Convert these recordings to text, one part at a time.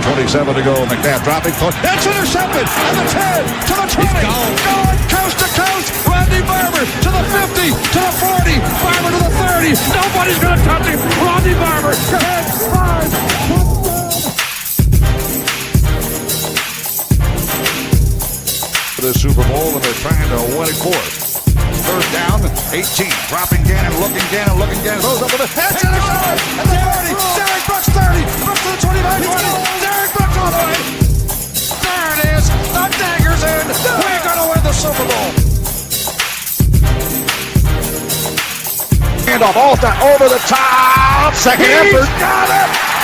1:27 to go. McNabb dropping. It's intercepted. And the 10 to the 20. Going coast to coast. Rodney Barber to the 50, to the 40. Barber to the 30. Nobody's going to touch him. Rodney Barber. Ahead. 5. The Super Bowl, and they're trying to win it for us. Third down, 18. Dropping Gannon, looking Gannon. Throws up with a head to the side. And the 30. Derek Brooks 30. Brooks to the 29, 20. Derek Brooks all the way. There it is. The dagger's in. We're going to win the Super Bowl. Hand off all time over the top. Second effort.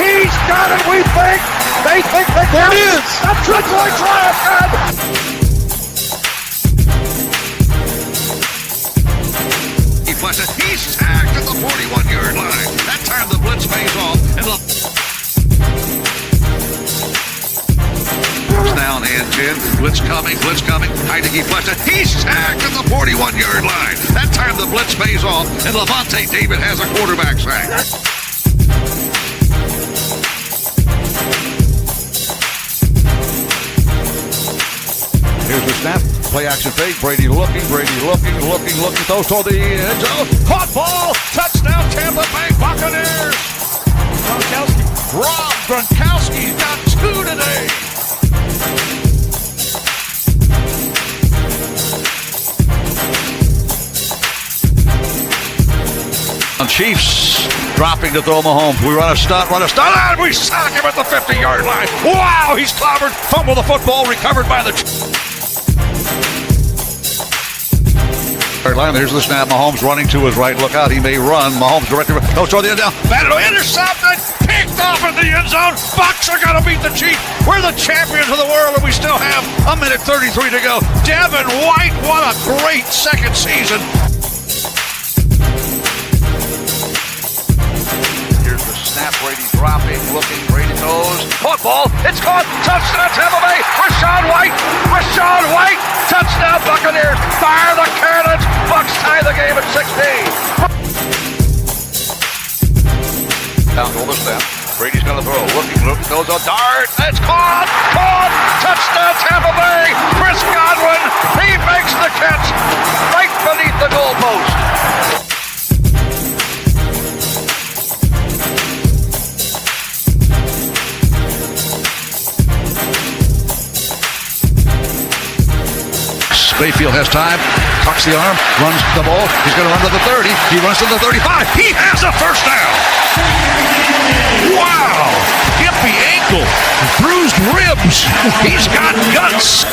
He's got it. We think. They think that there it is. A triple triumph. He's tagged at the 41-yard line. That time the blitz pays off. And down and 10. Blitz coming. Haggerty flushes. He's tagged at the 41-yard line. That time the blitz pays off. And Levante David has a quarterback sack. Here's the snap. Play action fake. Brady looking. Throws toward the end zone. Caught ball. Touchdown Tampa Bay Buccaneers. Gronkowski's got 2 today. Chiefs dropping to throw Mahomes. We run a stunt, and we sack him at the 50-yard line. Wow, he's clobbered. Fumble the football, recovered by the line. There's the snap. Mahomes running to his right. Look out, he may run. Mahomes directly. Goes toward the end down. Battle intercepted. Picked off in the end zone. Bucs are going to beat the Chiefs. We're the champions of the world, and we still have 1:33 to go. Devin White, what a great second season. Here's the snap. Brady dropping, looking. Brady throws. Caught ball. It's caught. Touchdown Tampa Bay. Rachaad White. Touchdown Buccaneers. Fire the cannons. Bucs tie the game at 16. Down to the snap. Brady's going to throw. Looking. Throws a dart. It's caught. Touchdown Tampa Bay. Chris Godwin. He makes the catch right beneath the goalpost. Mayfield has time, cocks the arm, runs the ball. He's going to run to the 30. He runs to the 35. He has a first down. Wow. Hippie ankle, bruised ribs. He's got guts.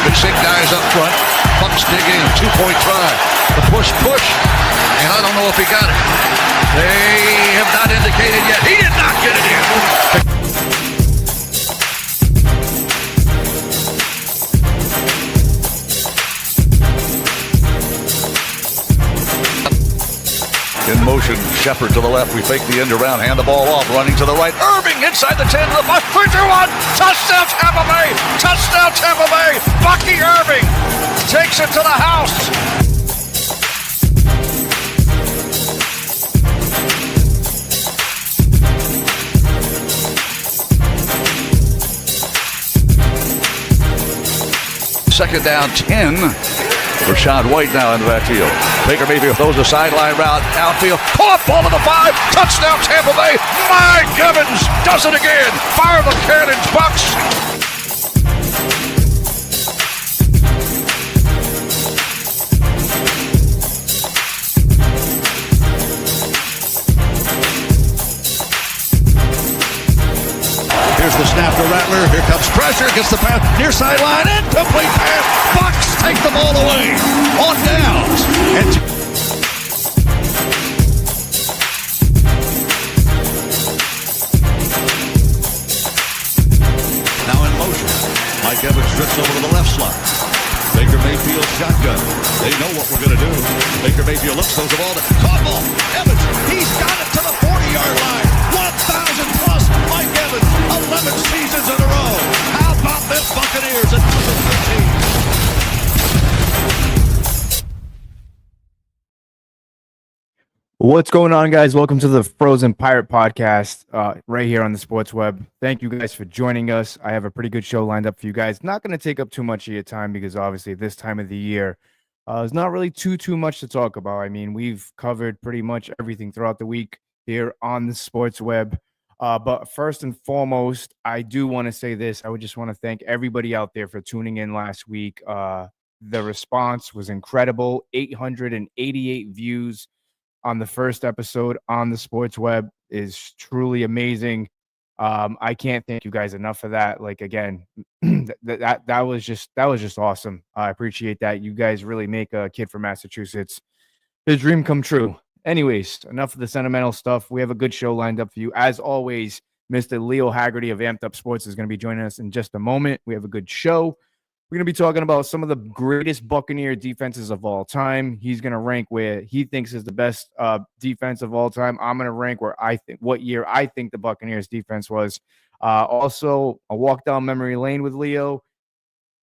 But 6 guys up front. Bucs dig in. 2-point try. The push. And I don't know if he got it. They have not indicated yet. He did not get it in. In motion, Shepard to the left. We fake the end around, hand the ball off, running to the right. Irving inside the 10 to the 5. 3-2-1. Touchdown Tampa Bay. Bucky Irving takes it to the house. Second down, 10. Rachaad White now in the backfield. Baker Mayfield throws a sideline route, outfield. Caught ball to the 5. Touchdown Tampa Bay. Mike Evans does it again. Fire the cannons, Bucs. Here's the snap to Rattler. Here comes pressure. Gets the pass. Near sideline. Incomplete pass. Bucs take the ball away on downs. And now in motion. Mike Evans drifts over to the left slot. Baker Mayfield shotgun. They know what we're going to do. Baker Mayfield looks, throws the ball to caught ball. Evans, he's got it to the 40-yard line. 1,000 plus. Mike Evans, 11 seasons in a row. How about them Buccaneers in 2013? What's going on, guys? Welcome to the Frozen Pirate Podcast right here on the Sports Web. Thank you guys for joining us. I have a pretty good show lined up for you guys. Not going to take up too much of your time because obviously this time of the year there's not really too much to talk about. I mean, we've covered pretty much everything throughout the week here on the Sports Web. But first and foremost, I do want to say this. I would just want to thank everybody out there for tuning in last week. The response was incredible. 888 views on the first episode on the Sports Web is truly amazing. I can't thank you guys enough for that. Like, again, that was just awesome. I appreciate that. You guys really make a kid from Massachusetts his dream come true. Anyways, enough of the sentimental stuff. We have a good show lined up for you. As always, Mr. Leo Haggerty of Amped Up Sports is going to be joining us in just a moment. We have a good show. We're going to be talking about some of the greatest Buccaneer defenses of all time. He's going to rank where he thinks is the best defense of all time. I'm going to rank where I think what year I think the Buccaneers defense was. Also, a walk down memory lane with Leo.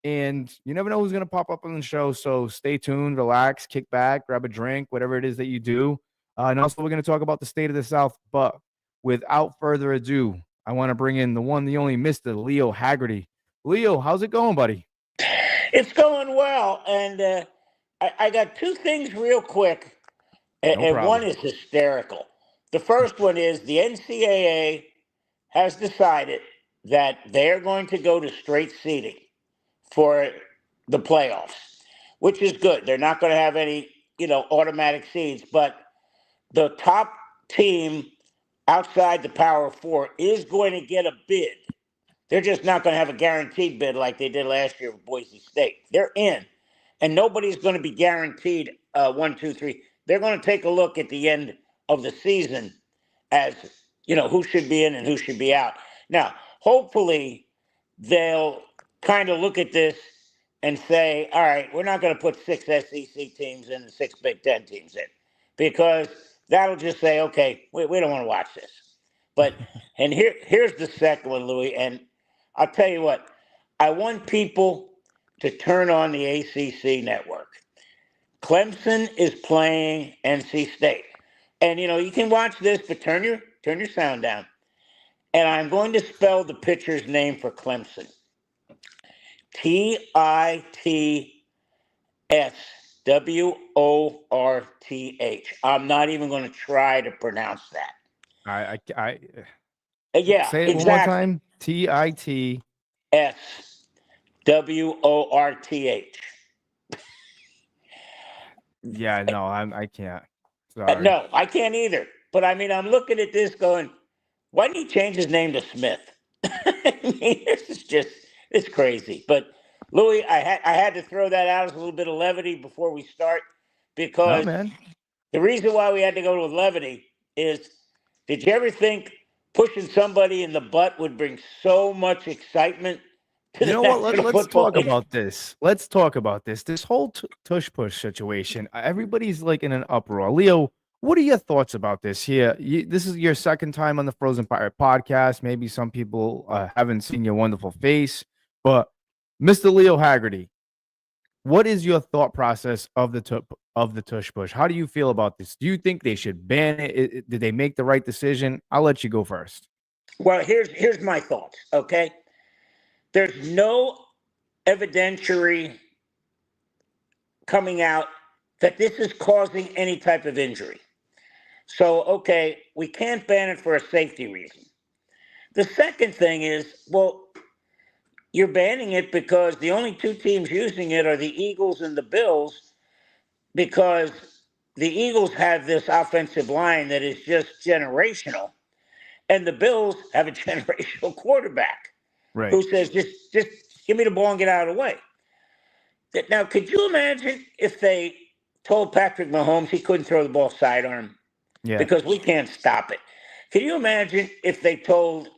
And you never know who's going to pop up on the show. So stay tuned, relax, kick back, grab a drink, whatever it is that you do. And also, we're going to talk about the state of the South. But without further ado, I want to bring in the one, the only Mr. Leo Haggerty. Leo, how's it going, buddy? It's going well, and I got two things real quick, and one is hysterical. The first one is the NCAA has decided that they're going to go to straight seeding for the playoffs, which is good. They're not going to have any, automatic seeds, but the top team outside the Power Four is going to get a bid. They're just not going to have a guaranteed bid like they did last year with Boise State. They're in, and nobody's going to be guaranteed 1, 2, 3. They're going to take a look at the end of the season as, who should be in and who should be out. Now, hopefully, they'll kind of look at this and say, all right, we're not going to put 6 SEC teams in and 6 Big Ten teams in, because that'll just say, okay, we don't want to watch this. But, and here's the second one, Louie, and I'll tell you what, I want people to turn on the ACC network. Clemson is playing NC State. And, you can watch this, but turn your sound down. And I'm going to spell the pitcher's name for Clemson. Titsworth. I'm not even going to try to pronounce that. Yeah, say it exactly. One more time. Titsworth. Yeah, no, I can't. Sorry. No, I can't either. But I mean, I'm looking at this going, why didn't he change his name to Smith? I mean, it's crazy. But Louie, I had to throw that out as a little bit of levity before we start, because the reason why we had to go with levity is, did you ever think pushing somebody in the butt would bring so much excitement to the National Football League? Let's talk about this. Let's talk about this. This whole tush push situation. Everybody's like in an uproar. Leo, what are your thoughts about this here? This is your second time on the Frozen Pirate Podcast. Maybe some people haven't seen your wonderful face, but Mr. Leo Haggerty, what is your thought process of the tush push? How do you feel about this? Do you think they should ban it? Did they make the right decision? I'll let you go first. Well, here's my thoughts, okay? There's no evidentiary coming out that this is causing any type of injury. So, okay, we can't ban it for a safety reason. The second thing is, well, you're banning it because the only two teams using it are the Eagles and the Bills, because the Eagles have this offensive line that is just generational, and the Bills have a generational quarterback who says, just give me the ball and get out of the way. Now, could you imagine if they told Patrick Mahomes he couldn't throw the ball sidearm because we can't stop it? Can you imagine if they told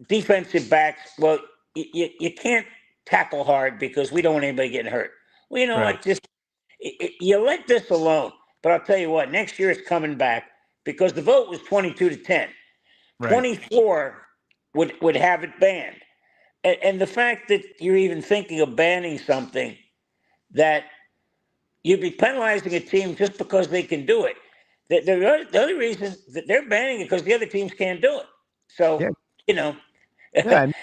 defensive backs, well, you can't tackle hard because we don't want anybody getting hurt? Well, you know what? Just you let this alone. But I'll tell you what, next year it's coming back, because the vote was 22-10. 24 would have it banned. And the fact that you're even thinking of banning something that you'd be penalizing a team just because they can do it. The only reason that they're banning it because the other teams can't do it. So, Yeah, you know, yeah. I mean,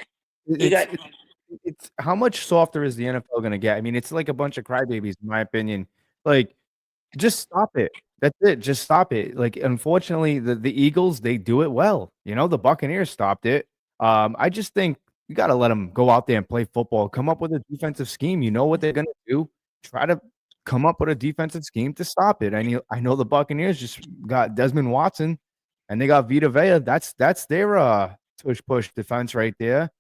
you got it's how much softer is the NFL going to get? I mean, it's like a bunch of crybabies, in my opinion. Like, just stop it. That's it. Just stop it. Like, unfortunately, the Eagles, they do it well. The Buccaneers stopped it. I just think you got to let them go out there and play football. Come up with a defensive scheme. You know what they're going to do. Try to come up with a defensive scheme to stop it. I know the Buccaneers just got Desmond Watson and they got Vita Vea. That's their tush push defense right there.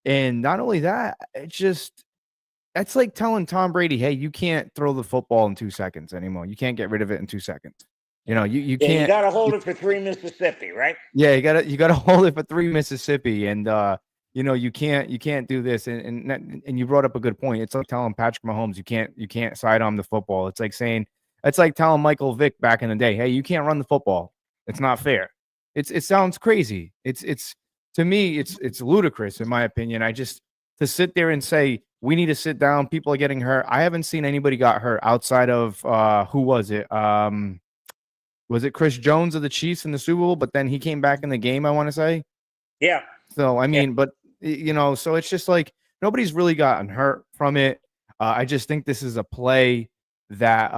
And not only that, it's just that's like telling Tom Brady, "Hey, you can't throw the football in 2 seconds anymore. You can't get rid of it in 2 seconds." You yeah, you can't. got to hold it for 3 Mississippi, right? Yeah, you gotta hold it for 3 Mississippi, and you can't do this. And you brought up a good point. It's like telling Patrick Mahomes you can't sidearm the football. It's like telling Michael Vick back in the day, "Hey, you can't run the football. It's not fair." It sounds crazy. It's to me, it's ludicrous in my opinion. To sit there and say we need to sit down. People are getting hurt. I haven't seen anybody got hurt outside of who was it? Was it Chris Jones of the Chiefs in the Super Bowl? But then he came back in the game, I want to say. Yeah. So, I Yeah. mean, but, so it's just like nobody's really gotten hurt from it. I just think this is a play that,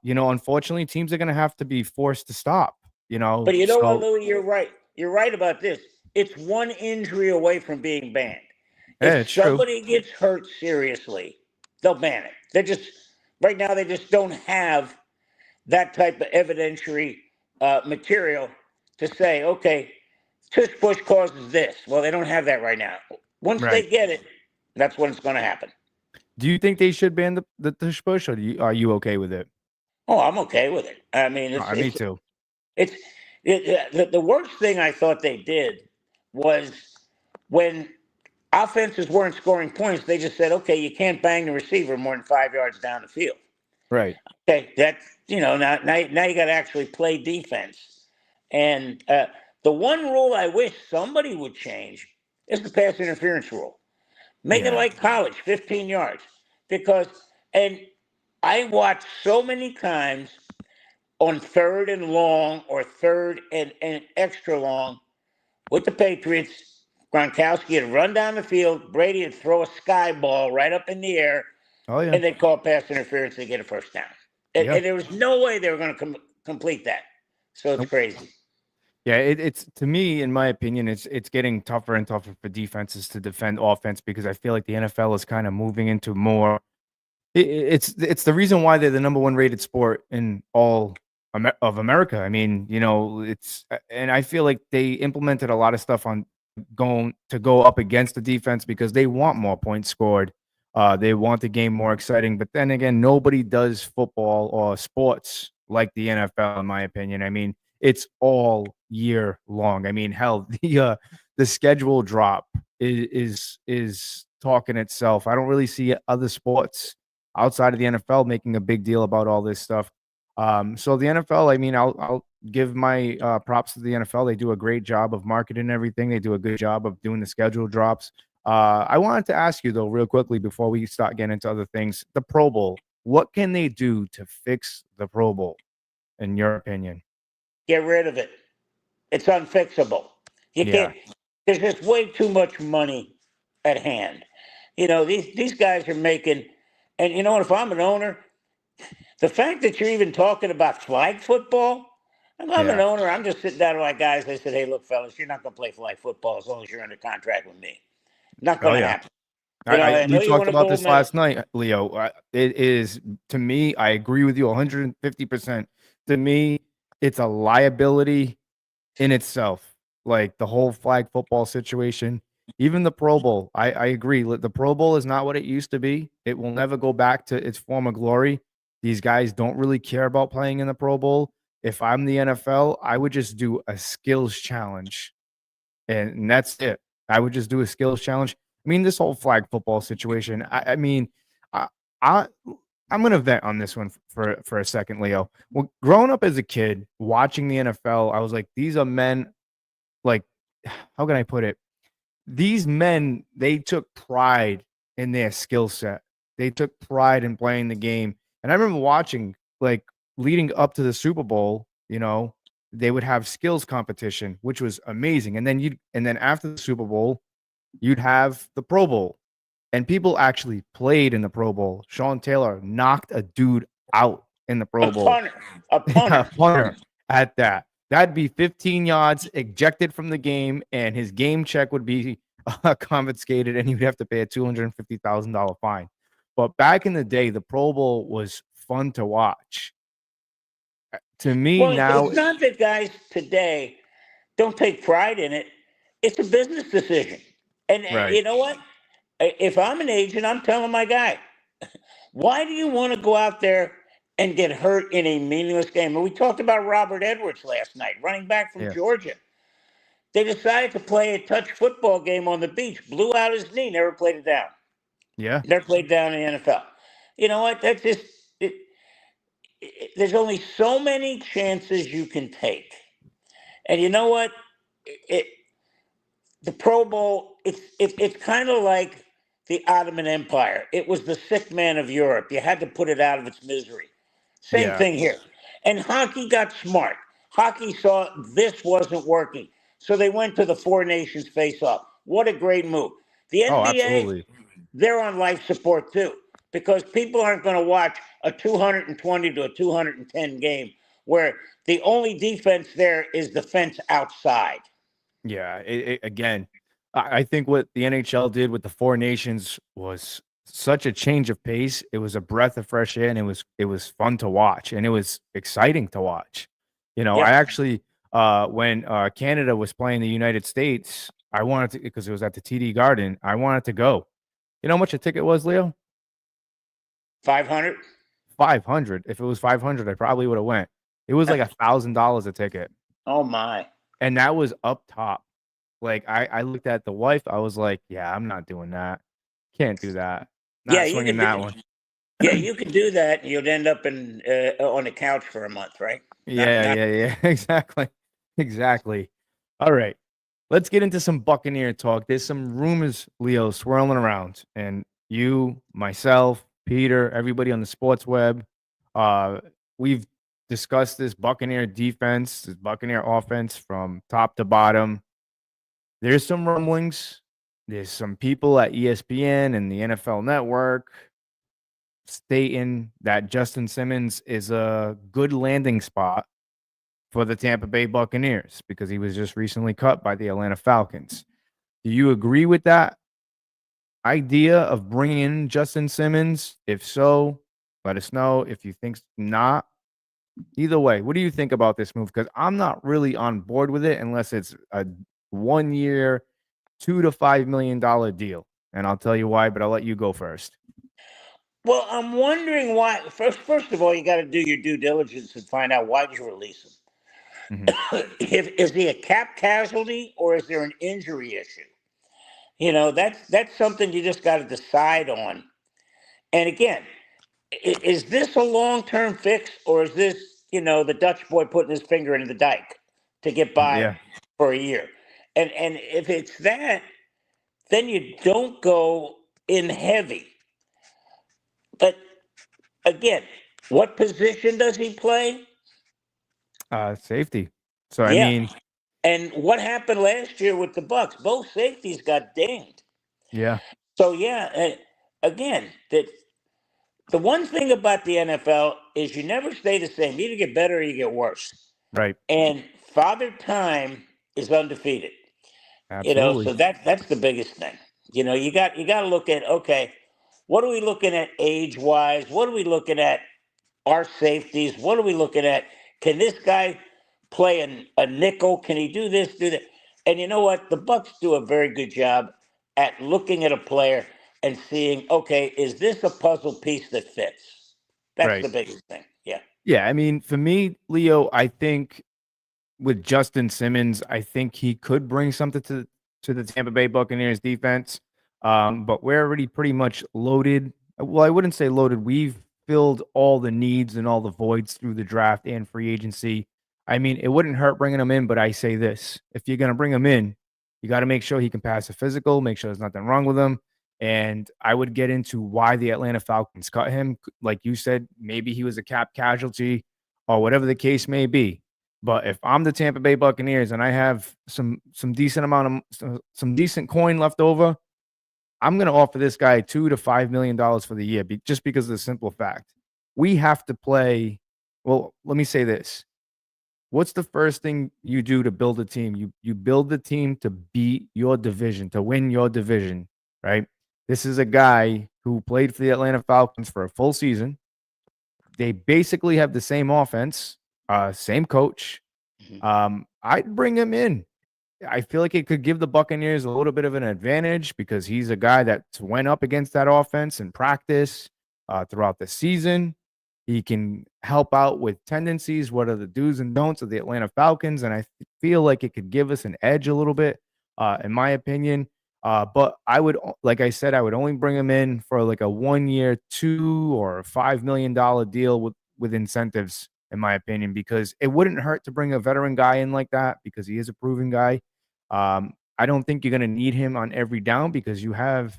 unfortunately, teams are going to have to be forced to stop, But you know what, So, Louie? You're right. You're right about this. It's one injury away from being banned. yeah, If it's true. somebody gets hurt seriously, they'll ban it. Right now, they just don't have that type of evidentiary material to say, okay, tush push causes this. Well, they don't have that right now. Once Right. they get it, that's when it's going to happen. Do you think they should ban the tush push, or are you okay with it? Oh, I'm okay with it. I mean, Me too. the worst thing I thought they did was when offenses weren't scoring points, they just said, okay, you can't bang the receiver more than 5 yards down the field. Right. Okay, that's, now you got to actually play defense. And the one rule I wish somebody would change is the pass interference rule. Make it Yeah. like college, 15 yards. And I watched so many times on 3rd and long or 3rd and extra long with the Patriots, Gronkowski would run down the field, Brady would throw a sky ball right up in the air, Oh, yeah. and they'd call pass interference and get a first down. And, Yeah. and there was no way they were going to complete that. So it's Nope. crazy. Yeah, it's to me, in my opinion, it's getting tougher and tougher for defenses to defend offense because I feel like the NFL is kind of moving into more. It's the reason why they're the number one rated sport in all of America. I mean, and I feel like they implemented a lot of stuff on go up against the defense because they want more points scored. They want the game more exciting. But then again, nobody does football or sports like the NFL, in my opinion. I mean, it's all year long. I mean, hell, the schedule drop is talking itself. I don't really see other sports outside of the NFL making a big deal about all this stuff. So the NFL, I mean, I'll give my props to the NFL. They do a great job of marketing everything. They do a good job of doing the schedule drops. I wanted to ask you though, real quickly, before we start getting into other things, the Pro Bowl. What can they do to fix the Pro Bowl, in your opinion? Get rid of it. It's unfixable. You Yeah. can't. There's just way too much money at hand. These guys are making, and you know what? If I'm an owner, the fact that you're even talking about flag football, if I'm an Yeah. owner, I'm just sitting down with my guys. I said, hey, look, fellas, you're not going to play flag football as long as you're under contract with me. Not Oh going to yeah. happen. I know We you talked want a about gold this medal. last night, Leo. It is, to me, I agree with you 150%. To me, it's a liability in itself. Like the whole flag football situation, even the Pro Bowl. I agree. The Pro Bowl is not what it used to be. It will never go back to its former glory. These guys don't really care about playing in the Pro Bowl. If I'm the NFL, I would just do a skills challenge, and that's it. I would just do a skills challenge. I mean, this whole flag football situation. I mean, I, I I'm gonna vent on this one for a second, Leo. Well, growing up as a kid, watching the NFL, I was like, these are men. Like, how can I put it? These men, they took pride in their skill set. They took pride in playing the game. And I remember watching, like, leading up to the Super Bowl, they would have skills competition, which was amazing. And then after the Super Bowl, you'd have the Pro Bowl. And people actually played in the Pro Bowl. Sean Taylor knocked a dude out in the Pro Bowl. A punter. A punter at that. That'd be 15 yards ejected from the game, and his game check would be confiscated, and he would have to pay a $250,000 fine. But back in the day, the Pro Bowl was fun to watch. To me now, it's not that guys today don't take pride in it. It's a business decision. And you know what? If I'm an agent, I'm telling my guy, why do you want to go out there and get hurt in a meaningless game? And we talked about Robert Edwards last night, running back from Georgia. They decided to play a touch football game on the beach, blew out his knee, never played it down. Yeah. Never played down in the NFL. You know what? That's just there's only so many chances you can take. And you know what? The Pro Bowl, it's kind of like the Ottoman Empire. It was the sick man of Europe. You had to put it out of its misery. Same thing here. And hockey got smart. Hockey saw this wasn't working. So they went to the Four Nations face-off. What a great move. The NBA, they're on life support too, because people aren't going to watch a 220 to a 210 game where the only defense there is the fence outside. Yeah, again, I think what the NHL did with the Four Nations was such a change of pace. It was a breath of fresh air, and it was fun to watch, and it was exciting to watch. I actually, when Canada was playing the United States, I wanted to, because it was at the TD Garden, I wanted to go. You know how much a ticket was, Leo? 500. 500. If it was 500, I probably would have went. It was like $1,000 a ticket. Oh my! And that was up top. Like I looked at the wife. I was like, yeah, I'm not doing that. Can't do that. Not swinging that one. Yeah, you could do that. And you'd end up on the couch for a month, right? Yeah. Exactly. All right. Let's get into some Buccaneer talk. There's some rumors, Leo, swirling around. And you, myself, Peter, everybody on the sports web, we've discussed this Buccaneer defense, this Buccaneer offense from top to bottom. There's some rumblings. There's some people at ESPN and the NFL Network stating that Justin Simmons is a good landing spot for the Tampa Bay Buccaneers because he was just recently cut by the Atlanta Falcons. Do you agree with that idea of bringing in Justin Simmons? If so, let us know. If you think not, either way, what do you think about this move? Because I'm not really on board with it unless it's a 1 year, $2 to $5 million deal. And I'll tell you why, but I'll let you go first. Well, I'm wondering why. First of all, you got to do your due diligence and find out why did you release him. Mm-hmm. Is he a cap casualty or is there an injury issue? That's something you just got to decide on. And again, is this a long-term fix or is this, the Dutch boy putting his finger into the dike to get by for a year? And if it's that, then you don't go in heavy. But again, what position does he play? Safety. So I mean, and what happened last year with the Bucs? Both safeties got dinged. Yeah. So again, that the one thing about the NFL is you never stay the same. You either get better or you get worse. Right. And Father Time is undefeated. Absolutely. So that's the biggest thing. You got to look at, okay, what are we looking at age-wise? What are we looking at our safeties? What are we looking at? Can this guy play a nickel? Can he do this, do that? And you know what? The Bucs do a very good job at looking at a player and seeing, okay, is this a puzzle piece that fits? That's the biggest thing. Yeah. Yeah, I mean, for me, Leo, I think with Justin Simmons, I think he could bring something to the Tampa Bay Buccaneers defense. But we're already pretty much loaded. Well, I wouldn't say loaded. We've filled all the needs and all the voids through the draft and free agency. I mean, it wouldn't hurt bringing him in, but I say this. If you're going to bring him in, you got to make sure he can pass a physical, make sure there's nothing wrong with him. And I would get into why the Atlanta Falcons cut him. Like you said, maybe he was a cap casualty. or whatever the case may be. But if I'm the Tampa Bay Buccaneers and I have some decent amount of some decent coin left over, I'm going to offer this guy $2 to $5 million for the year, just because of the simple fact we have to play. Well, let me say this: what's the first thing you do to build a team? You build the team to beat your division, to win your division, right? This is a guy who played for the Atlanta Falcons for a full season. They basically have the same offense, same coach. I'd bring him in. I feel like it could give the Buccaneers a little bit of an advantage because he's a guy that went up against that offense in practice throughout the season. He can help out with tendencies, what are the do's and don'ts of the Atlanta Falcons, and I feel like it could give us an edge a little bit, in my opinion. But I would, like I said, I would only bring him in for like a 1 year, $2 or $5 million deal with incentives, in my opinion, because it wouldn't hurt to bring a veteran guy in like that because he is a proven guy. I don't think you're going to need him on every down because you have,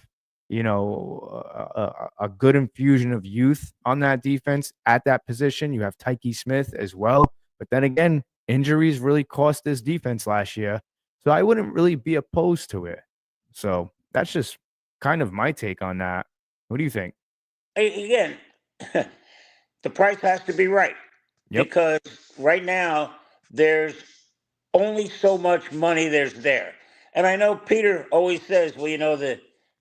a good infusion of youth on that defense at that position. You have Tyke Smith as well. But then again, injuries really cost this defense last year. So I wouldn't really be opposed to it. So that's just kind of my take on that. What do you think? Again, the price has to be right. Yep. Because right now there's only so much money there's there. And I know Peter always says, well,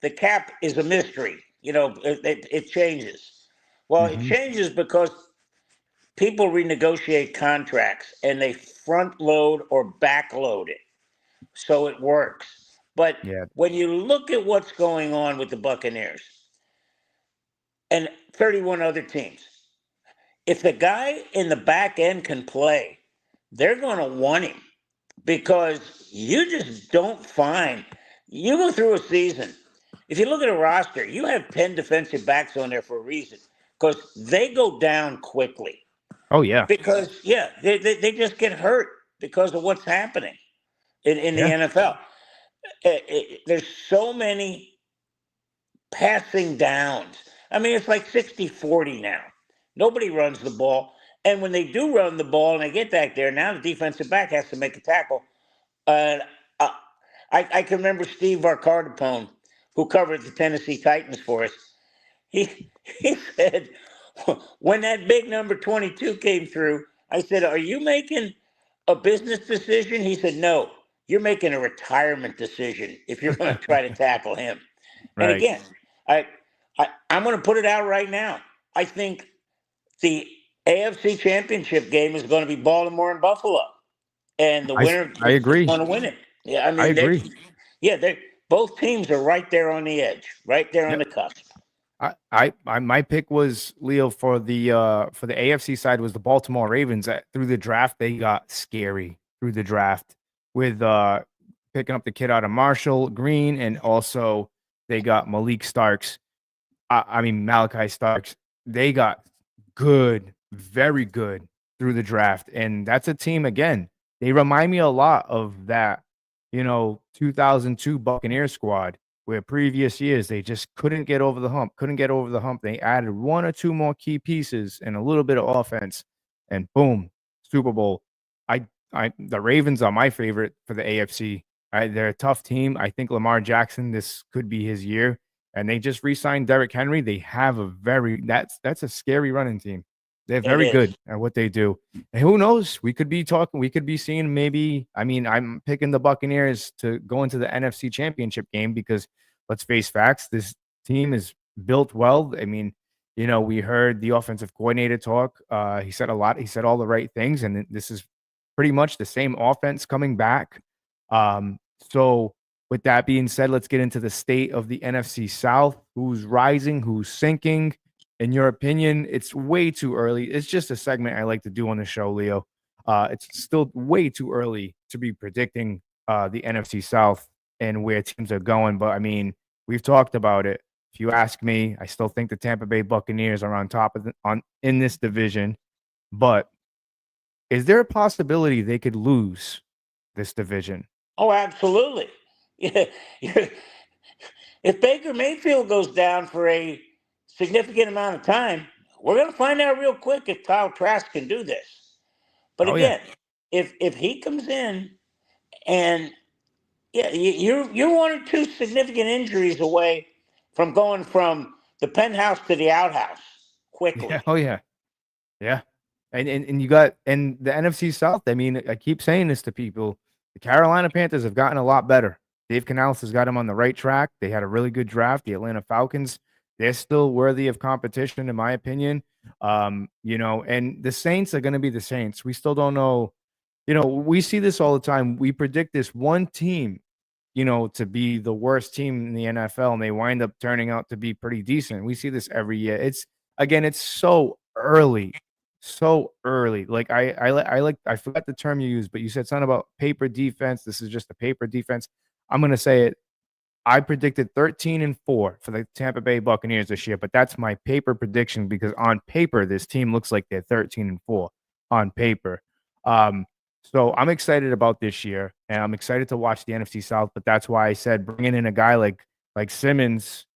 the cap is a mystery. It changes. Well, it changes because people renegotiate contracts and they front load or back load it. So it works. But when you look at what's going on with the Buccaneers and 31 other teams, if the guy in the back end can play, they're going to want him because you just don't find. You go through a season. If you look at a roster, you have 10 defensive backs on there for a reason because they go down quickly. Oh, yeah. Because, they just get hurt because of what's happening in the NFL. There's so many passing downs. I mean, it's like 60-40 now. Nobody runs the ball. And when they do run the ball and they get back there, now the defensive back has to make a tackle. And I can remember Steve Varcardapone, who covered the Tennessee Titans for us. He said, when that big number 22 came through, I said, are you making a business decision? He said, no, you're making a retirement decision if you're going to try to tackle him. Right. And again, I'm going to put it out right now. I think the AFC Championship game is going to be Baltimore and Buffalo, and the winner is going to win it. Yeah, I mean, I agree. Both teams are right there on the edge, right there on the cusp. My pick was, Leo, for the AFC side was the Baltimore Ravens. Through the draft, they got scary through the draft with picking up the kid out of Marshall Green, and also they got Malachi Starks. They got good, very good through the draft, and that's a team, again, they remind me a lot of that 2002 Buccaneers squad, where previous years they just couldn't get over the hump. They added one or two more key pieces and a little bit of offense, and boom, Super Bowl. The Ravens are my favorite for the AFC. They're a tough team. I think Lamar Jackson, this could be his year, and they just re-signed Derrick Henry. They have that's a scary running team. They're very good at what they do. And who knows? We could be seeing maybe, I'm picking the Buccaneers to go into the NFC Championship game because let's face facts, this team is built well. We heard the offensive coordinator talk. He said a lot. He said all the right things, and this is pretty much the same offense coming back. So with that being said, let's get into the state of the NFC South. Who's rising? Who's sinking? In your opinion, it's way too early. It's just a segment I like to do on the show, Leo. It's still way too early to be predicting the NFC South and where teams are going. But, we've talked about it. If you ask me, I still think the Tampa Bay Buccaneers are on top of in this division. But is there a possibility they could lose this division? Oh, absolutely. Yeah. If Baker Mayfield goes down for a significant amount of time, we're going to find out real quick if Kyle Trask can do this. But again, if he comes in and you're one or two significant injuries away from going from the penthouse to the outhouse quickly. Yeah. Oh yeah. Yeah. And you got and the NFC South. I mean, I keep saying this to people. The Carolina Panthers have gotten a lot better. Dave Canales has got them on the right track. They had a really good draft. The Atlanta Falcons, they're still worthy of competition, in my opinion. And the Saints are going to be the Saints. We still don't know. We see this all the time. We predict this one team, to be the worst team in the NFL, and they wind up turning out to be pretty decent. We see this every year. It's so early. So early. Like I forgot the term you used, but you said something about paper defense. This is just a paper defense. I'm gonna say it. I predicted 13-4 for the Tampa Bay Buccaneers this year, but that's my paper prediction because on paper, this team looks like they're 13-4 on paper. So I'm excited about this year, and I'm excited to watch the NFC South. But that's why I said bringing in a guy like Simmons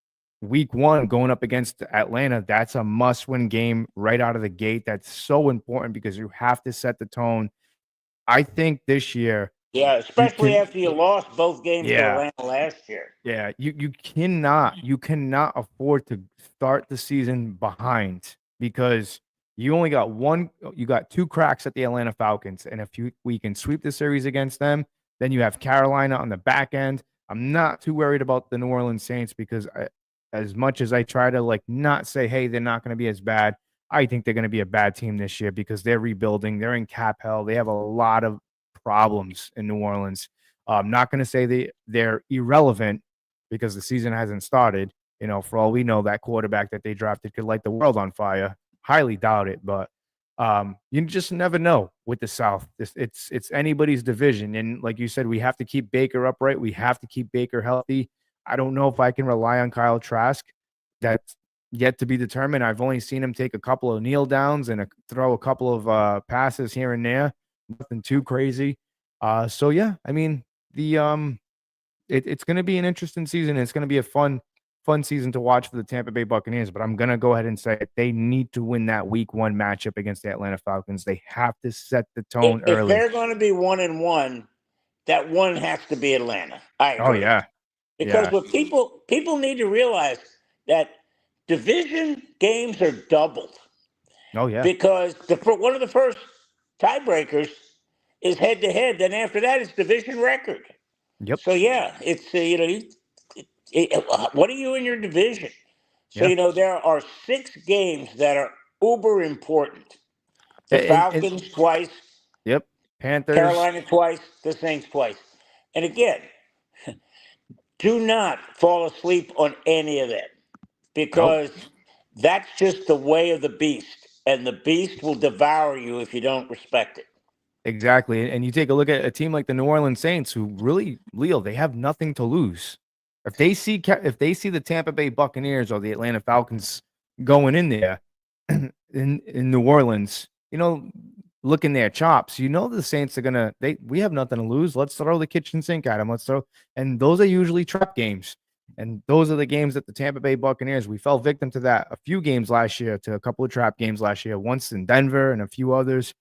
week one going up against Atlanta, that's a must-win game right out of the gate. That's so important because you have to set the tone. I think this year, especially after you lost both games to Atlanta last year. Yeah, you cannot afford to start the season behind because you only got two cracks at the Atlanta Falcons, and if we can sweep the series against them, then you have Carolina on the back end. I'm not too worried about the New Orleans Saints because as much as I try to not say, hey, they're not going to be as bad, I think they're going to be a bad team this year because they're rebuilding. They're in cap hell. They have a lot of problems in New Orleans. I'm not going to say they're irrelevant because the season hasn't started. For all we know, that quarterback that they drafted could light the world on fire. Highly doubt it, but you just never know with the South. It's anybody's division. And like you said, we have to keep Baker upright. We have to keep Baker healthy. I don't know if I can rely on Kyle Trask. That's yet to be determined. I've only seen him take a couple of kneel downs and throw a couple of passes here and there. Nothing too crazy. So yeah, I mean, it's going to be an interesting season. It's going to be a fun season to watch for the Tampa Bay Buccaneers, but I'm going to go ahead and say it. They need to win that week one matchup against the Atlanta Falcons. They have to set the tone early. If they're going to be 1-1, that one has to be Atlanta. I agree. Oh yeah. Because what people need to realize that division games are doubled. Oh yeah. Because one of the first tiebreakers is head-to-head. Then after that, it's division record. Yep. So, it's, what are you in your division? So, there are 6 games that are uber important. The Falcons twice. Yep. Panthers. Carolina twice. The Saints twice. And again, do not fall asleep on any of them because that's just the way of the beast. And the beast will devour you if you don't respect it. Exactly. And you take a look at a team like the New Orleans Saints who really, Leo, they have nothing to lose. If they see the Tampa Bay Buccaneers or the Atlanta Falcons going in there in New Orleans, looking their chops, the Saints are we have nothing to lose. Let's throw the kitchen sink at them. And those are usually trap games. And those are the games that the Tampa Bay Buccaneers, we fell victim to that a few games last year, to a couple of trap games last year, once in Denver and a few others.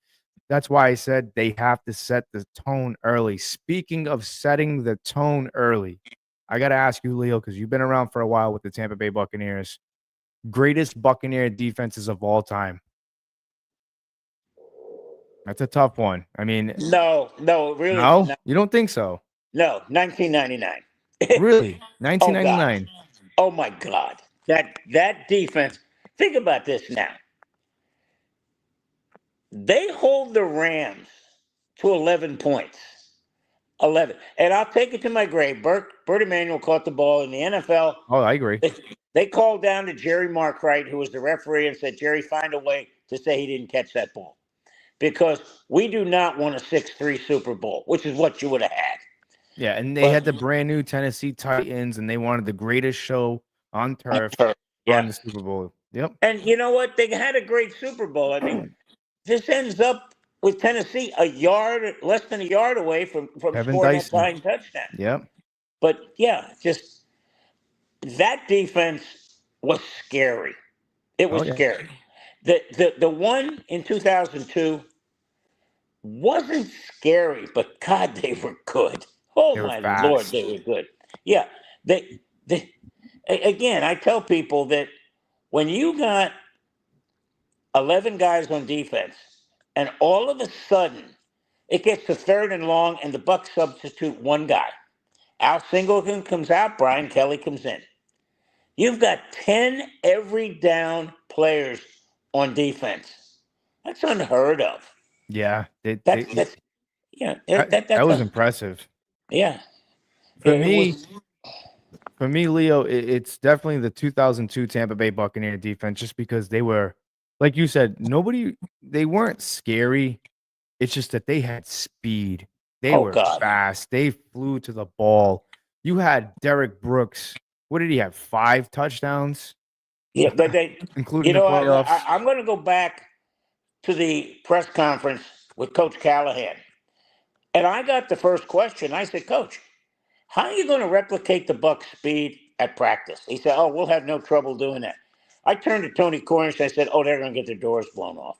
That's why I said they have to set the tone early. Speaking of setting the tone early, I got to ask you, Leo, because you've been around for a while with the Tampa Bay Buccaneers, greatest Buccaneer defenses of all time. That's a tough one. I mean, no, really. No? You don't think so? No, 1999. Really? 1999? Oh my God. That defense. Think about this now. They hold the Rams to 11 points. 11. And I'll take it to my grave. Bert Emanuel caught the ball in the NFL. Oh, I agree. They called down to Jerry Markwright, who was the referee, and said, Jerry, find a way to say he didn't catch that ball. Because we do not want a 6-3 Super Bowl, which is what you would have had. Yeah, and they had the brand new Tennessee Titans, and they wanted the greatest show on turf on the Super Bowl. Yep. And you know what? They had a great Super Bowl. I mean, this ends up with Tennessee less than a yard away from scoring that tying touchdown. Yep. But just that defense was scary. It was scary. The one in 2002 wasn't scary, but God, they were good. Oh They were my Lord, fast. they were good. Yeah, they again, I tell people that when you got 11 guys on defense, and all of a sudden it gets to third and long, and the Bucs substitute one guy. Al Singleton comes out, Brian Kelly comes in. You've got 10 every down players on defense. That's unheard of. Yeah, That's yeah, that was impressive. yeah. For It me, was Leo, it's definitely the 2002 Tampa Bay Buccaneer defense, just because they were, like you said, they weren't scary. It's just that they had speed. They oh were God. fast. They flew to the ball. You had Derek Brooks. What did he have? 5 touchdowns, Yeah, but including the playoffs. I'm going to go back to the press conference with Coach Callahan, and I got the first question. I said, Coach, how are you going to replicate the Bucs speed at practice? He said, oh, we'll have no trouble doing that. I turned to Tony Cornish and I said, oh, they're going to get their doors blown off.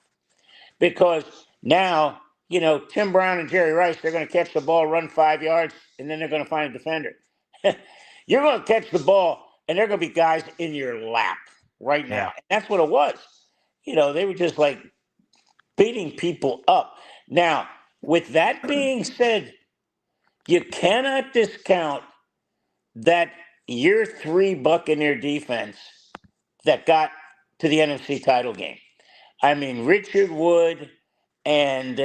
Because now, Tim Brown and Jerry Rice, they're going to catch the ball, run 5 yards, and then they're going to find a defender. You're going to catch the ball, and there are going to be guys in your lap right now. Yeah. And that's what it was. They were just like beating people up. Now, with that being said, you cannot discount that year 3 Buccaneer defense that got to the NFC title game. I mean, Richard Wood and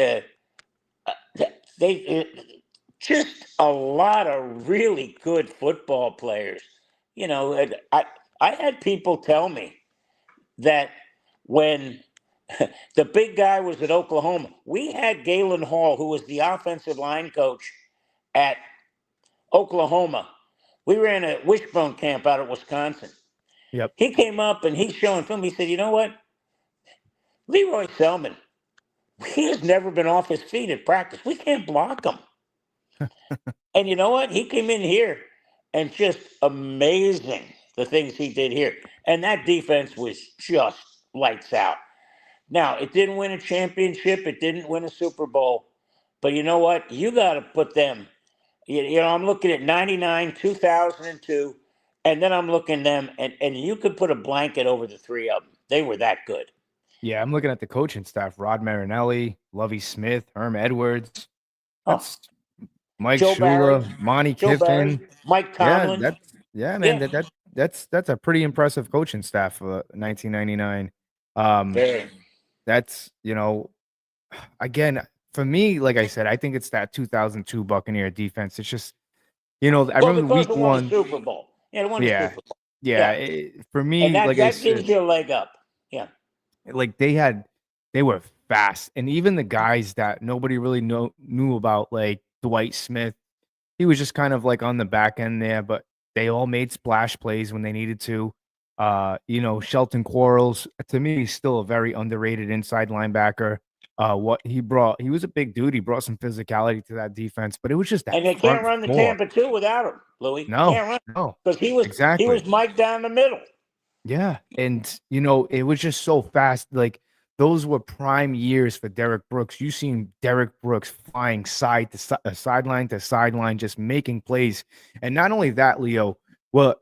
they just a lot of really good football players. I had people tell me that when the big guy was at Oklahoma, we had Galen Hall, who was the offensive line coach at Oklahoma. We ran a wishbone camp out of Wisconsin. Yep. He came up and he's showing film. He said, you know what? Leroy Selman, he has never been off his feet at practice. We can't block him. And you know what? He came in here and just amazing the things he did here. And that defense was just lights out. Now, it didn't win a championship. It didn't win a Super Bowl. But you know what? You got to put them. I'm looking at 99, 2002, and then I'm looking at them, and you could put a blanket over the 3 of them. They were that good. Yeah, I'm looking at the coaching staff: Rod Marinelli, Lovie Smith, Herm Edwards. That's Mike Shula, Monty Kiffin, Mike Tomlin. That's a pretty impressive coaching staff for 1999. That's again, for me, like I said, I think it's that 2002 Buccaneer defense. It's just I remember week 1 Super Bowl. Yeah, it won the Super Bowl. Yeah, for me, and like that I said, gives you a leg up. Yeah, like they were fast, and even the guys that nobody really knew about, like Dwight Smith, he was just kind of like on the back end there, but they all made splash plays when they needed to. Shelton Quarles, to me, he's still a very underrated inside linebacker. What he brought, he was a big dude. He brought some physicality to that defense, but it was just that. And they can't run the Tampa 2 without him, Louie. No, because he was Mike down the middle. Yeah, and it was just so fast. Like those were prime years for Derek Brooks. You seen Derek Brooks flying sideline to sideline, just making plays. And not only that, Leo. Well,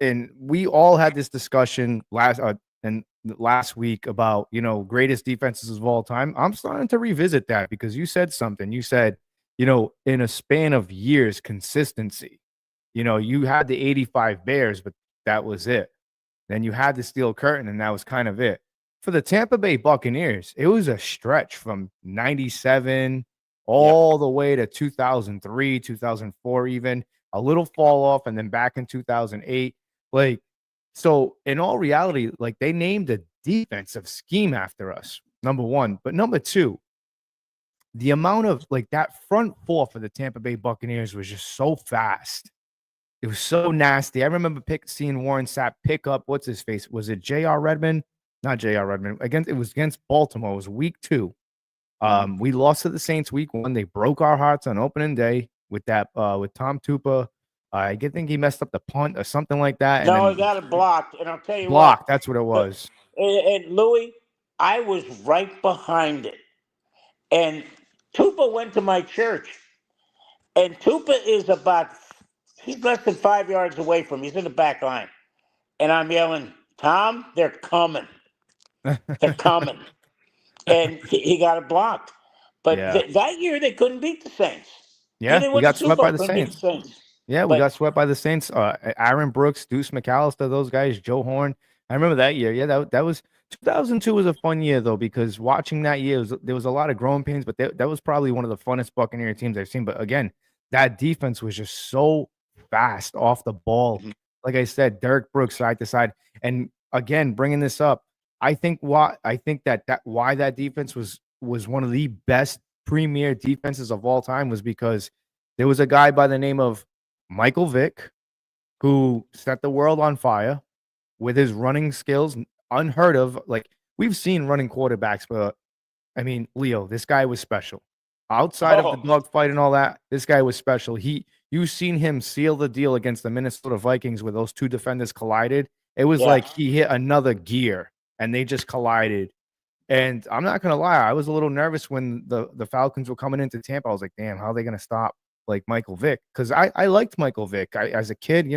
and we all had this discussion last week about greatest defenses of all time. I'm starting to revisit that because you said something. You said in a span of years, consistency. You had the '85 Bears, but that was it. Then you had the Steel Curtain, and that was kind of it. For the Tampa Bay Buccaneers, it was a stretch from 97 all the way to 2003, 2004, even a little fall off, and then back in 2008. So in all reality, they named a defensive scheme after us, number one. But number two, the amount of that front four for the Tampa Bay Buccaneers was just so fast. It was so nasty. I remember seeing Warren Sapp pick up, what's his face? Was it J.R. Redmond? Not J.R. Redmond. It was against Baltimore. It was week 2. We lost to the Saints week 1. They broke our hearts on opening day with Tom Tupa. I think he messed up the punt or something like that. No, he got it blocked. And I'll tell you blocked. That's what it was. And Louie, I was right behind it. And Tupa went to my church. And Tupa is he's less than 5 yards away from me. He's in the back line. And I'm yelling, Tom, they're coming. They're coming. And he got it blocked. But Yeah. that year, they couldn't beat the Saints. Yeah, Even we with the got Super swept by Bowl, the couldn't beat the Saints. Saints. Yeah, we But got swept by the Saints. Aaron Brooks, Deuce McAllister, those guys, Joe Horn. I remember that year. Yeah, that was 2002 was a fun year though, because watching that year there was a lot of growing pains, but that was probably one of the funnest Buccaneer teams I've seen. But again, that defense was just so fast off the ball. Like I said, Derek Brooks side to side, and again bringing this up, I think why that defense was one of the best premier defenses of all time was because there was a guy by the name of Michael Vick who set the world on fire with his running skills, unheard of. Like, we've seen running quarterbacks, but I mean, Leo, this guy was special. Outside of the dogfight and all that, this guy was special. You've seen him seal the deal against the Minnesota Vikings where those two defenders collided. It was like he hit another gear and they just collided. And I'm not gonna lie, I was a little nervous when the Falcons were coming into Tampa. I was like, damn, how are they gonna stop like Michael Vick? Because I liked Michael Vick. As a kid,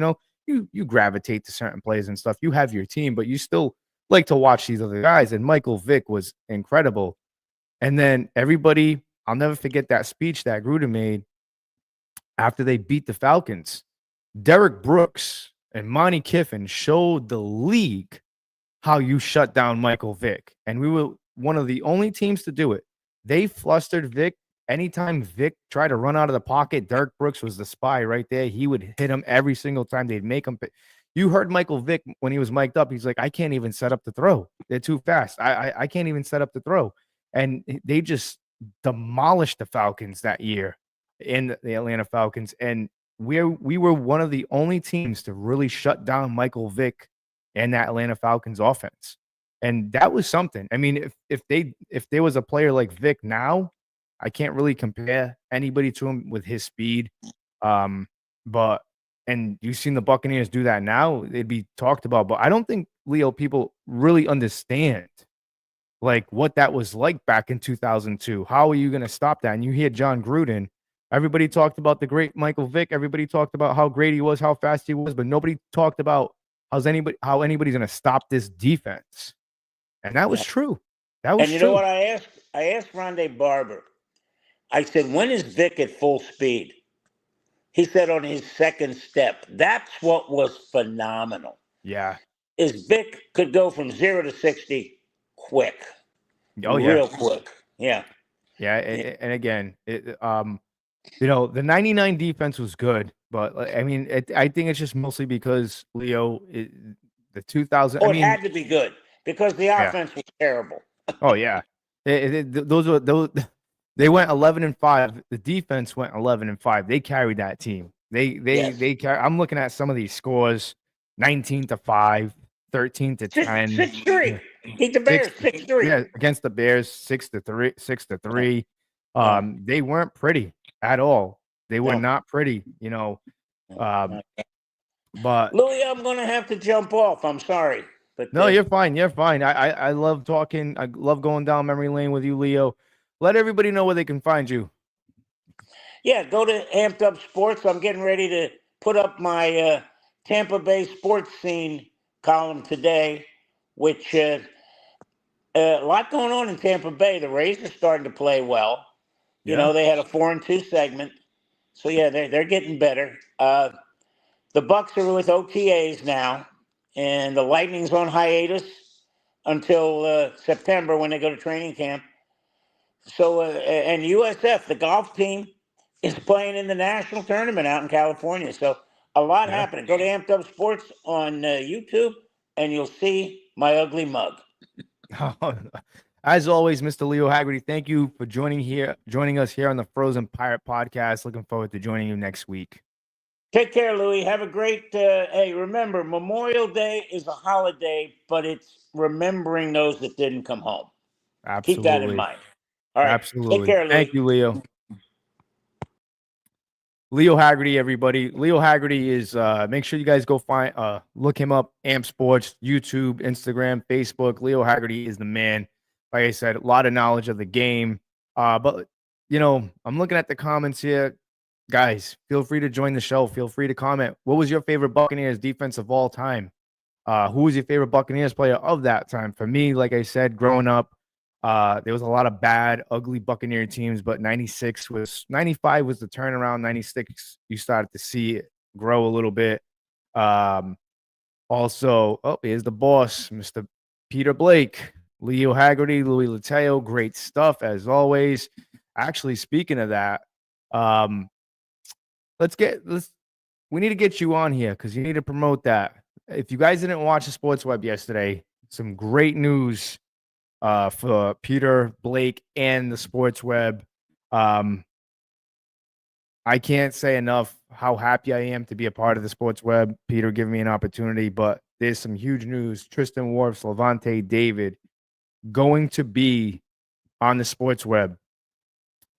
you gravitate to certain plays and stuff. You have your team, but you still like to watch these other guys. And Michael Vick was incredible. And then I'll never forget that speech that Gruden made after they beat the Falcons. Derek Brooks and Monty Kiffin showed the league how you shut down Michael Vick. And we were one of the only teams to do it. They flustered Vick. Anytime Vick tried to run out of the pocket, Derek Brooks was the spy right there. He would hit him every single time. They'd make him. You heard Michael Vick when he was mic'd up. He's like, I can't even set up the throw. They're too fast. I can't even set up the throw. And they just demolished the Falcons that year in the Atlanta Falcons. And we were one of the only teams to really shut down Michael Vick and that Atlanta Falcons offense. And that was something. I mean, if there was a player like Vick now, I can't really compare anybody to him with his speed. But you've seen the Buccaneers do that now, it'd be talked about. But I don't think, Leo, people really understand like what that was like back in 2002. How are you going to stop that? And you hear John Gruden. Everybody talked about the great Michael Vick. Everybody talked about how great he was, how fast he was, but nobody talked about how anybody's going to stop this defense. And that was true. That was true. And you true. know what I asked? I asked Rondé Barber. I said, when is Vick at full speed? He said on his second step. That's what was phenomenal. Yeah. Is Vick could go from 0 to 60 quick. Oh, yeah. Real quick. Yeah. Yeah. And again, the 99 defense was good, but I mean, I think it's just mostly because, Leo, the 2000. Oh, it had to be good because the offense was terrible. Oh, yeah. Those they went 11-5. The defense went 11-5. They carried that team. They carry. I'm looking at some of these scores: 19-5, 13-10, 6-3. Beat the Bears 6-3. Yeah, against the Bears 6-3. They weren't pretty at all. They were not pretty. But Louie, I'm gonna have to jump off. I'm sorry. But no, you're fine. You're fine. I love talking. I love going down memory lane with you, Leo. Let everybody know where they can find you. Yeah, go to Amped Up Sports. I'm getting ready to put up my Tampa Bay sports scene column today, which a lot going on in Tampa Bay. The Rays are starting to play well. You know, they had a 4-2 segment. So, yeah, they're getting better. The Bucs are with OTAs now, and the Lightning's on hiatus until September when they go to training camp. So, and USF, the golf team, is playing in the national tournament out in California. So, a lot happening. Go to Amped Up Sports on YouTube, and you'll see my ugly mug. As always, Mr. Leo Haggerty, thank you for joining us here on the Frozen Pirate Podcast. Looking forward to joining you next week. Take care, Louie. Have a great hey, remember, Memorial Day is a holiday, but it's remembering those that didn't come home. Absolutely. Keep that in mind. All right. Absolutely. Take care, Louie. Thank you, Leo. Leo Haggerty, everybody. Leo Haggerty is make sure you guys go look him up, Amp Sports, YouTube, Instagram, Facebook. Leo Haggerty is the man. like I said, a lot of knowledge of the game. But I'm looking at the comments here. Guys, feel free to join the show. Feel free to comment. What was your favorite Buccaneers defense of all time? Who was your favorite Buccaneers player of that time? For me, like I said, growing up, there was a lot of bad, ugly Buccaneer teams, but 95 was the turnaround. 96, you started to see it grow a little bit. Also, here's the boss, Mr. Peter Blake, Leo Haggerty, Louie Lateo. Great stuff as always. Actually, speaking of that, we need to get you on here because you need to promote that. If you guys didn't watch the Sports Web yesterday, some great news for Peter Blake and the Sports Web. I can't say enough how happy I am to be a part of the Sports Web. Peter giving me an opportunity, but there's some huge news. Tristan Wirfs, Levante David going to be on the Sports Web.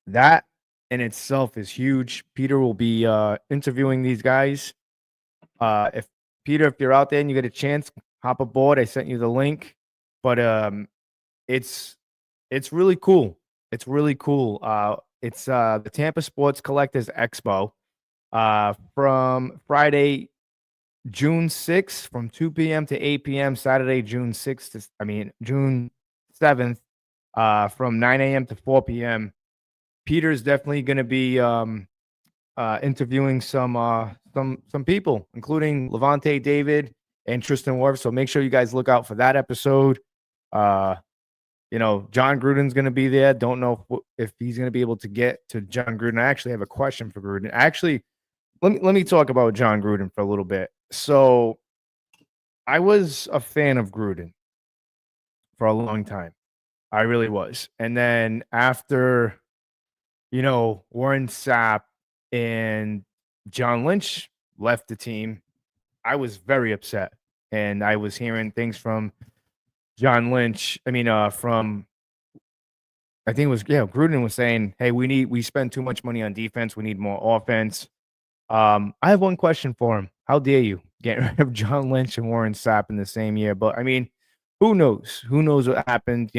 That in itself is huge. Peter will be interviewing these guys. If you're out there and you get a chance, hop aboard. I sent you the link, but it's really cool. It's really cool. It's the Tampa Sports Collectors Expo from Friday, June 6th from 2 p.m. to 8 p.m. Saturday, June 7th from 9 a.m. to 4 p.m. Peter's definitely going to be interviewing some people, including Levante David and Tristan Wirfs. So make sure you guys look out for that episode. John Gruden's going to be there. Don't know if he's going to be able to get to John Gruden. I actually have a question for Gruden. Actually, let me talk about John Gruden for a little bit. So I was a fan of Gruden for a long time. I really was. And then after, Warren Sapp and John Lynch left the team, I was very upset. And I was hearing things from John Lynch. I think it was, Gruden was saying, hey, we spend too much money on defense. We need more offense. I have one question for him. How dare you get rid of John Lynch and Warren Sapp in the same year? But who knows? Who knows what happened?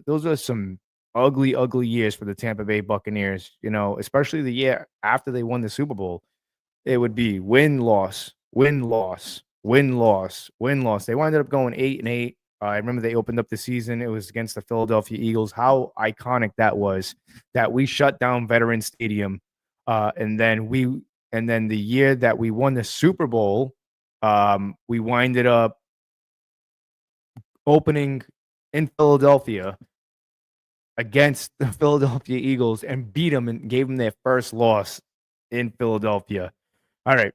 Those are some ugly, ugly years for the Tampa Bay Buccaneers, especially the year after they won the Super Bowl. It would be win, loss, win, loss, win, loss, win, loss. They wound up going 8-8. I remember they opened up the season. It was against the Philadelphia Eagles. How iconic that was, that we shut down Veterans Stadium. And then the year that we won the Super Bowl, we winded up opening in Philadelphia against the Philadelphia Eagles and beat them and gave them their first loss in Philadelphia. All right.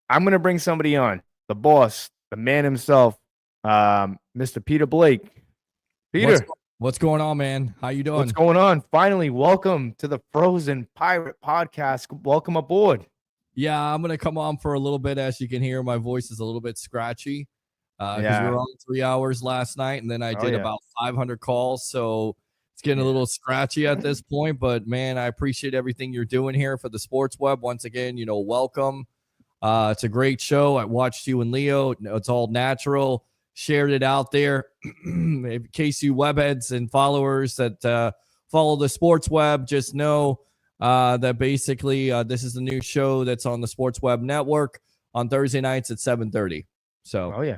I'm going to bring somebody on, the boss, the man himself, Mr. Peter Blake. Peter. What's going on, man? How you doing? What's going on? Finally, welcome to the Frozen Pirate Podcast. Welcome aboard. Yeah, I'm going to come on for a little bit. As you can hear, my voice is a little bit scratchy because we were on 3 hours last night, and then I did about 500 calls, so it's getting a little scratchy at this point. But, man, I appreciate everything you're doing here for the Sports Web. Once again, welcome. It's a great show. I watched you and Leo. It's all natural. Shared it out there. In case you webheads and followers that follow the Sports Web, just know that basically this is the new show that's on the Sports Web Network on Thursday nights at 7:30. So,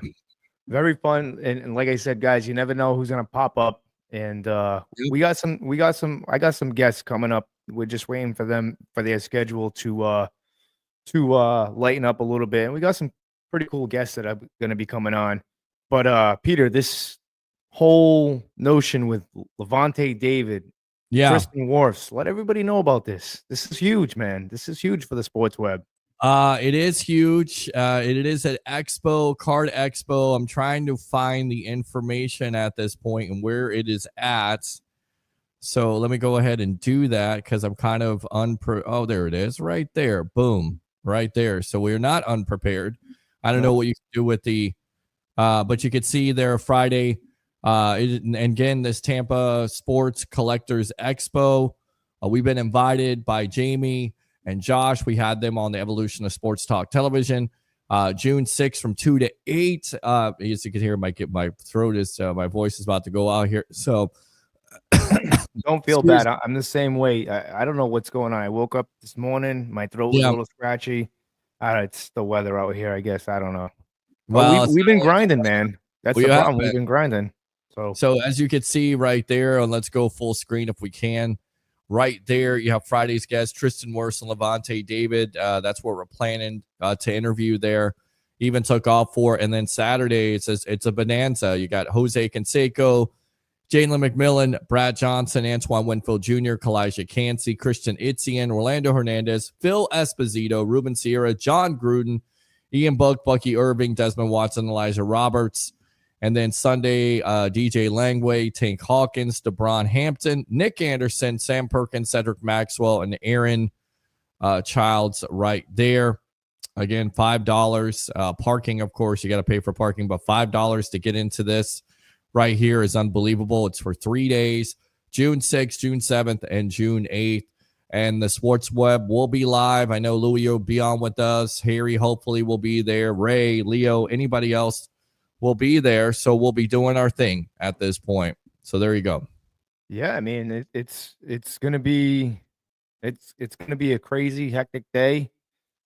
very fun. And like I said, guys, you never know who's gonna pop up. And I got some guests coming up. We're just waiting for their schedule to lighten up a little bit. And we got some pretty cool guests that are gonna be coming on. But Peter, this whole notion with Levante David, Tristan Wirfs, let everybody know about this. This is huge, man. This is huge for the Sports Web. It is huge. It is an card expo. I'm trying to find the information at this point and where it is at. So let me go ahead and do that because I'm kind of oh, there it is right there. Boom. Right there. So we're not unprepared. I don't know what you can do with the but you could see there Friday. And again, this Tampa Sports Collectors Expo. We've been invited by Jamie and Josh. We had them on the Evolution of Sports Talk Television, June 6th from 2 to 8. As you can hear, my throat is, my voice is about to go out here. So Don't feel bad. I'm the same way. I don't know what's going on. I woke up this morning, my throat was a little scratchy. It's the weather out here, I guess. I don't know. Well, we've been grinding, man. That's the problem. We've been grinding. So as you can see right there, and let's go full screen if we can. Right there, you have Friday's guest, Tristan Wirfs and Levante David. That's what we're planning to interview there. Even took off for. And then Saturday, it's a bonanza. You got Jose Canseco, Jalen McMillan, Brad Johnson, Antoine Winfield Jr., Kalijah Cansey, Christian Itzian, Orlando Hernandez, Phil Esposito, Ruben Sierra, John Gruden, Ian Book, Bucky Irving, Desmond Watson, Elijah Roberts. And then Sunday, DJ Langway, Tank Hawkins, DeBron Hampton, Nick Anderson, Sam Perkins, Cedric Maxwell, and Aaron Childs right there. Again, $5. Parking, of course, you got to pay for parking, but $5 to get into this right here is unbelievable. It's for 3 days, June 6th, June 7th, and June 8th. And the Sports Web will be live. I know Louie will be on with us. Harry hopefully will be there. Ray, Leo, anybody else will be there. So we'll be doing our thing at this point. So there you go. Yeah, I mean, it's gonna be a crazy, hectic day.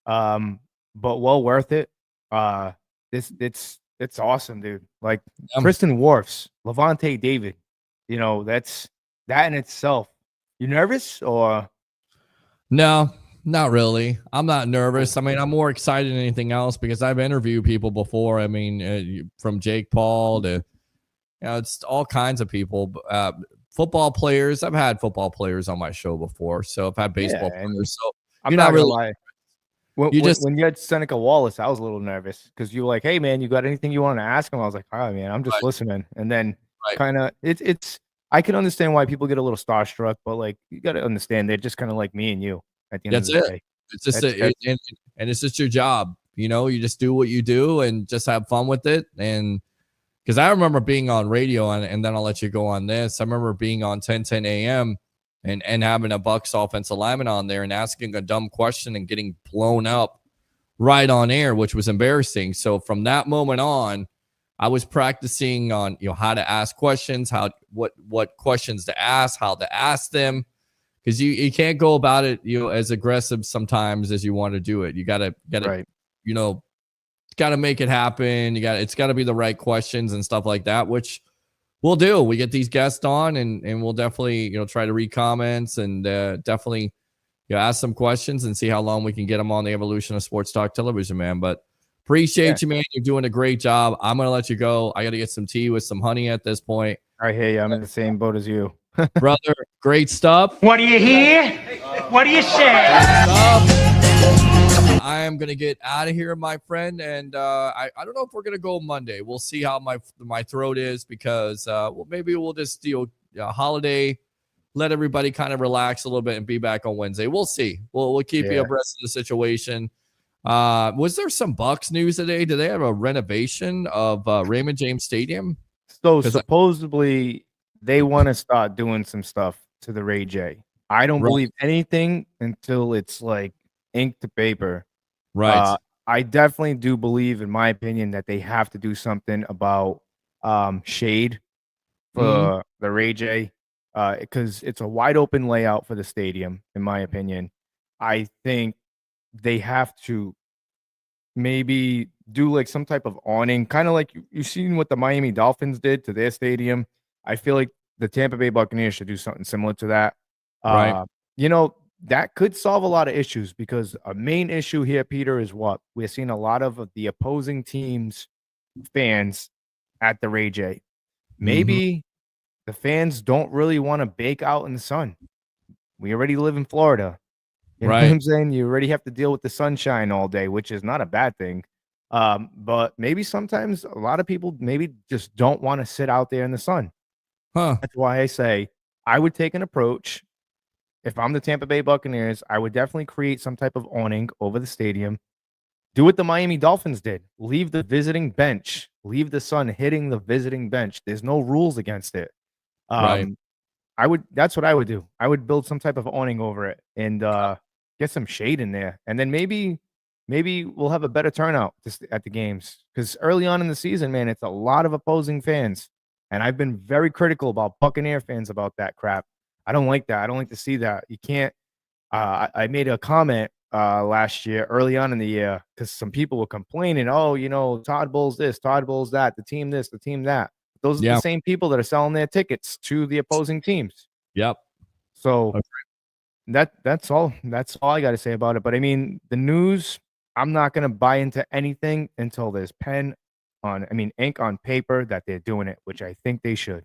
But well worth it. It's awesome, dude. Like Tristan Wirfs, Levante David, that's that in itself. You nervous or? No, not really. I'm not nervous. I mean, I'm more excited than anything else because I've interviewed people before. I mean, from Jake Paul to, it's all kinds of people. Football players. I've had football players on my show before, so I've had baseball players. So I'm not really lie. When you had Seneca Wallace, I was a little nervous because you were like, "Hey, man, you got anything you want to ask him?" I was like, "Oh, man, I'm just listening." And then kind of it's I can understand why people get a little starstruck, but like you got to understand they're just kind of like me and you at the end of the day. It's just and it's just your job. You just do what you do and just have fun with it. And because I remember being on radio and then I'll let you go on this. I remember being on 10:10 a.m. and having a Bucs offensive lineman on there and asking a dumb question and getting blown up right on air, which was embarrassing. So from that moment on, I was practicing on how to ask questions, what questions to ask, how to ask them, because you can't go about it as aggressive sometimes as you want to do it. You gotta make it happen. It's gotta be the right questions and stuff like that, which we'll do. We get these guests on and we'll definitely try to read comments and definitely ask some questions and see how long we can get them on the evolution of sports talk television, man. But appreciate you, man. You're doing a great job. I'm going to let you go. I got to get some tea with some honey at this point. I hear you. I'm in the same boat as you. Brother, great stuff. What do you hear? What do you say? I am going to get out of here, my friend. And I don't know if we're going to go Monday. We'll see how my throat is because maybe we'll just do a holiday, let everybody kind of relax a little bit and be back on Wednesday. We'll see. We'll keep you abreast of the situation. Was there some Bucs news today? Do they have a renovation of Raymond James Stadium? So supposedly they want to start doing some stuff to the Ray J. I don't believe anything until it's like ink to paper. Right. I definitely do believe, in my opinion, that they have to do something about shade for the Ray J because it's a wide open layout for the stadium, in my opinion. I think they have to maybe do like some type of awning, kind of like you've seen what the Miami Dolphins did to their stadium. I feel like the Tampa Bay Buccaneers should do something similar to that. Right. That could solve a lot of issues because a main issue here, Peter, is what we're seeing a lot of the opposing teams' fans at the Ray J. Maybe the fans don't really want to bake out in the sun. We already live in Florida. You know what I'm saying? You already have to deal with the sunshine all day, which is not a bad thing. But maybe sometimes a lot of people maybe just don't want to sit out there in the sun. That's why I say I would take an approach. If I'm the Tampa Bay Buccaneers, I would definitely create some type of awning over the stadium. Do what the Miami Dolphins did. Leave the visiting bench. Leave the sun hitting the visiting bench. There's no rules against it. That's what I would do. I would build some type of awning over it and get some shade in there. And then maybe we'll have a better turnout at the games. Because early on in the season, man, it's a lot of opposing fans And I've been very critical about Buccaneer fans about that crap. I don't like that. I don't like to see that. You can't. I made a comment last year, early on in the year, because some people were complaining, oh, Todd Bowles this, Todd Bowles that, the team this, the team that. Those are the same people that are selling their tickets to the opposing teams. Yep. So that's all I got to say about it. But I mean, the news, I'm not going to buy into anything until there's ink on paper that they're doing it, which I think they should.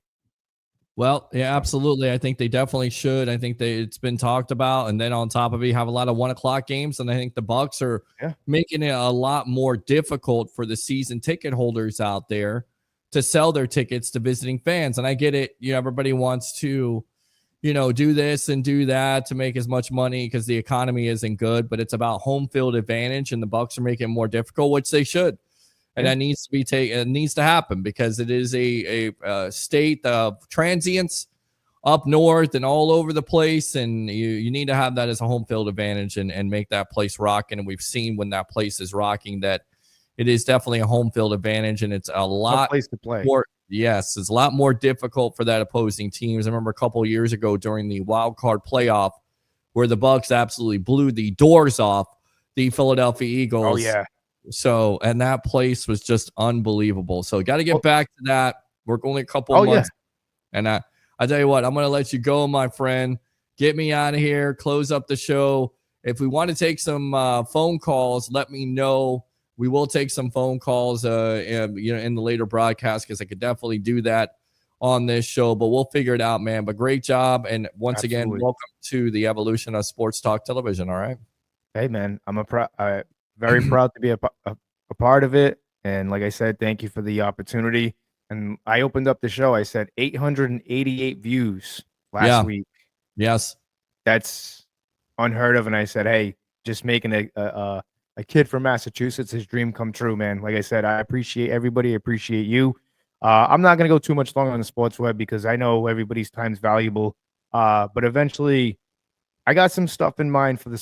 Well, yeah, absolutely. I think they definitely should. I think it's been talked about. And then on top of it, you have a lot of 1 o'clock games. And I think the Bucs are making it a lot more difficult for the season ticket holders out there to sell their tickets to visiting fans. And I get it. Everybody wants to, do this and do that to make as much money because the economy isn't good, but it's about home field advantage. And the Bucs are making it more difficult, which they should. And that needs to be it needs to happen because it is a state of transients up north and all over the place. And you need to have that as a home field advantage and make that place rocking. And we've seen when that place is rocking that it is definitely a home field advantage. And it's a lot place to play. Yes, it's a lot more difficult for that opposing teams. I remember a couple of years ago during the wild card playoff where the Bucs absolutely blew the doors off the Philadelphia Eagles. Oh, yeah. So, and that place was just unbelievable. So, got to get back to that. We're only a couple months. Yeah. And I tell you what, I'm going to let you go, my friend. Get me out of here. Close up the show. If we want to take some phone calls, let me know. We will take some phone calls, in the later broadcast because I could definitely do that on this show. But we'll figure it out, man. But great job, and once again, welcome to the evolution of Sports Talk Television. All right. Hey, man, I'm very proud to be a part of it. And like I said, thank you for the opportunity. And I opened up the show. I said 888 views last week. Yes. That's unheard of. And I said, hey, just making a kid from Massachusetts, his dream come true, man. Like I said, I appreciate everybody. I appreciate you. I'm not going to go too much longer on the sports web because I know everybody's time's valuable. But eventually, I got some stuff in mind for the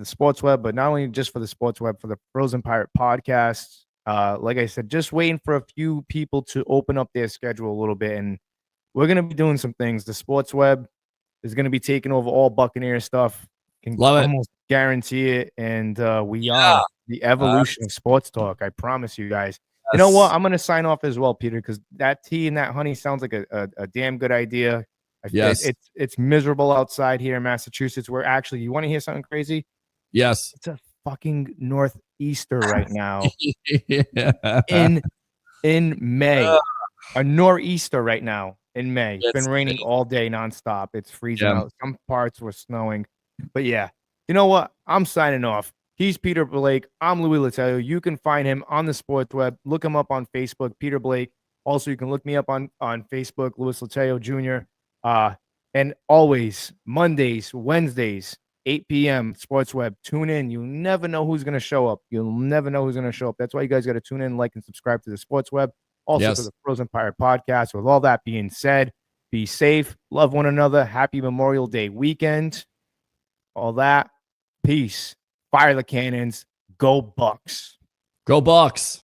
sports web, but not only just for the sports web, for the Frozen Pirate podcast. Like I said, just waiting for a few people to open up their schedule a little bit. And we're going to be doing some things. The sports web is going to be taking over all Buccaneer stuff. Can almost guarantee it. And we are the evolution of sports talk. I promise you guys. Yes. You know what? I'm going to sign off as well, Peter, because that tea and that honey sounds like a damn good idea. Yes. It's miserable outside here in Massachusetts. We're actually, you want to hear something crazy? Yes. It's a fucking northeaster right now. Yeah. In May. A nor'easter right now in May. It's been raining all day nonstop. It's freezing out. Some parts were snowing. But yeah. You know what? I'm signing off. He's Peter Blake. I'm Louie Latello. You can find him on the sports web. Look him up on Facebook, Peter Blake. Also, you can look me up on Facebook, Louis Latello Jr. And always Mondays, Wednesdays, 8 p.m. Sports Web. Tune in. You never know who's going to show up. You'll never know who's going to show up. That's why you guys got to tune in, like, and subscribe to the Sports Web. Also to the Frozen Pirate podcast. With all that being said, be safe, love one another. Happy Memorial Day weekend. All that. Peace. Fire the cannons. Go Bucs. Go Bucs.